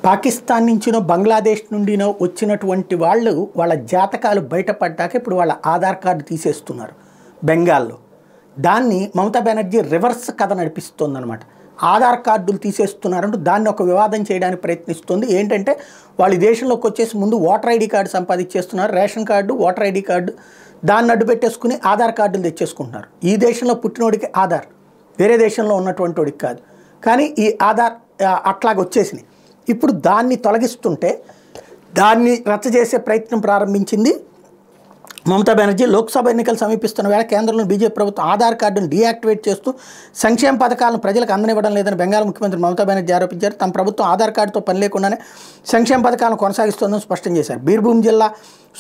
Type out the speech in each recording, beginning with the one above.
పాకిస్తాన్ నుంచినో బంగ్లాదేశ్ నుండినో వచ్చినటువంటి వాళ్ళు వాళ్ళ జాతకాలు బయటపడ్డాక ఇప్పుడు వాళ్ళ ఆధార్ కార్డు తీసేస్తున్నారు బెంగాల్లో. దాన్ని మమతా బెనర్జీ రివర్స్ కథ నడిపిస్తోందనమాట. ఆధార్ కార్డులు తీసేస్తున్నారంటూ దాన్ని ఒక వివాదం చేయడానికి ప్రయత్నిస్తుంది. ఏంటంటే వాళ్ళు దేశంలోకి వచ్చేసి ముందు ఓటర్ ఐడి కార్డు సంపాదించేస్తున్నారు, ration card, voter ID card దాన్ని అడ్డు పెట్టేసుకుని ఆధార్ కార్డులు తెచ్చేసుకుంటున్నారు. ఈ దేశంలో పుట్టినోడికి ఆధార్, వేరే దేశంలో ఉన్నటువంటి వాడికి కాదు. కానీ ఈ ఆధార్ అట్లాగే వచ్చేసినాయి. ఇప్పుడు దాన్ని తొలగిస్తుంటే దాన్ని రద్దు చేసే ప్రయత్నం ప్రారంభించింది మమతా బెనర్జీ. లోక్సభ ఎన్నికలు సమీపిస్తున్న వేళ కేంద్రంలో బీజేపీ ప్రభుత్వం ఆధార్ కార్డును డీయాక్టివేట్ చేస్తూ సంక్షేమ పథకాలను ప్రజలకు అందనివ్వడం లేదని బెంగాల్ ముఖ్యమంత్రి మమతా బెనర్జీ ఆరోపించారు. తమ ప్రభుత్వం ఆధార్ కార్డుతో పని లేకుండానే సంక్షేమ పథకాలను కొనసాగిస్తోందని స్పష్టం చేశారు. బీర్భూమ్ జిల్లా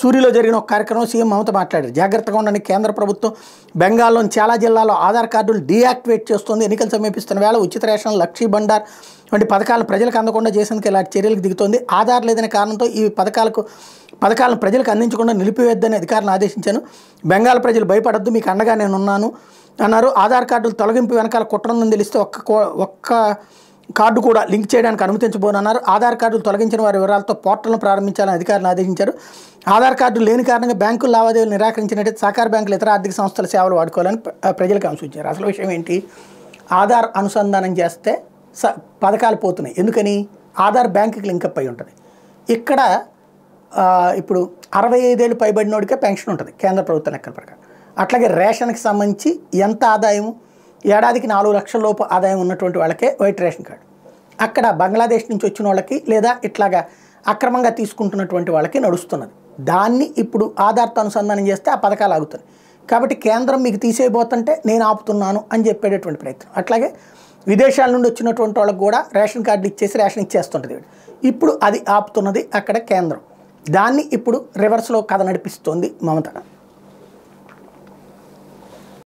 సూరిలో జరిగిన ఒక కార్యక్రమం సీఎం మమత మాట్లాడారు. జాగ్రత్తగా ఉండని కేంద్ర ప్రభుత్వం బెంగాల్లోని చాలా జిల్లాల్లో ఆధార్ కార్డులు డీయాక్టివేట్ చేస్తోంది. ఎన్నికలు సమీపిస్తున్న వేళ ఉచిత రేషన్, లక్షీ బండార్ వంటి పథకాలను ప్రజలకు అందకుండా చేసేందుకు ఇలాంటి చర్యలకు దిగుతోంది. ఆధార్ లేదనే కారణంతో ఈ పథకాలను ప్రజలకు అందించకుండా నిలిపివేద్దని అధికారులను ఆదేశించాను. బెంగాల్ ప్రజలు భయపడద్దు, మీకు అండగా నేను ఉన్నాను అన్నారు. ఆధార్ కార్డులు తొలగింపు వెనకాల కుట్రను తెలిస్తే ఒక్క కార్డు కూడా లింక్ చేయడానికి అనుమతించబోనన్నారు. ఆధార్ కార్డులు తొలగించిన వారి వివరాలతో పోర్టల్ను ప్రారంభించాలని అధికారులను ఆదేశించారు. ఆధార్ కార్డులు లేని కారణంగా బ్యాంకుల లావాదేవీలు నిరాకరించినట్టు సహకార బ్యాంకులు ఇతర ఆర్థిక సంస్థల సేవలు వాడుకోవాలని ప్రజలకు సూచించారు. అసలు విషయం ఏంటి? ఆధార్ అనుసంధానం చేస్తే పథకాలు పోతున్నాయి. ఎందుకని? ఆధార్ బ్యాంకుకి లింకప్ అయి ఉంటుంది. ఇక్కడ ఇప్పుడు 65 ఏళ్ళు పైబడినోడికే పెన్షన్ ఉంటుంది కేంద్ర ప్రభుత్వ లెక్కల ప్రకారం. అట్లాగే రేషన్కి సంబంధించి ఎంత ఆదాయము, ఏడాదికి 4 లక్షల లోపు ఆదాయం ఉన్నటువంటి వాళ్ళకే వైట్ రేషన్ కార్డు. అక్కడ బంగ్లాదేశ్ నుంచి వచ్చిన వాళ్ళకి లేదా ఇట్లాగా అక్రమంగా తీసుకుంటున్నటువంటి వాళ్ళకి నడుస్తున్నది. దాన్ని ఇప్పుడు ఆధార్తో అనుసంధానం చేస్తే ఆ పథకాలు ఆగుతాయి. కాబట్టి కేంద్రం మీకు తీసేయబోతుంటే నేను ఆపుతున్నాను అని చెప్పేటటువంటి ప్రయత్నం. అట్లాగే విదేశాల నుండి వచ్చినటువంటి వాళ్ళకి కూడా రేషన్ కార్డులు ఇచ్చేసి రేషన్ ఇచ్చేస్తుంటుంది. ఇప్పుడు అది ఆపుతున్నది అక్కడ కేంద్రం. దాన్ని ఇప్పుడు రివర్స్లో కథ నడిపిస్తోంది మమత.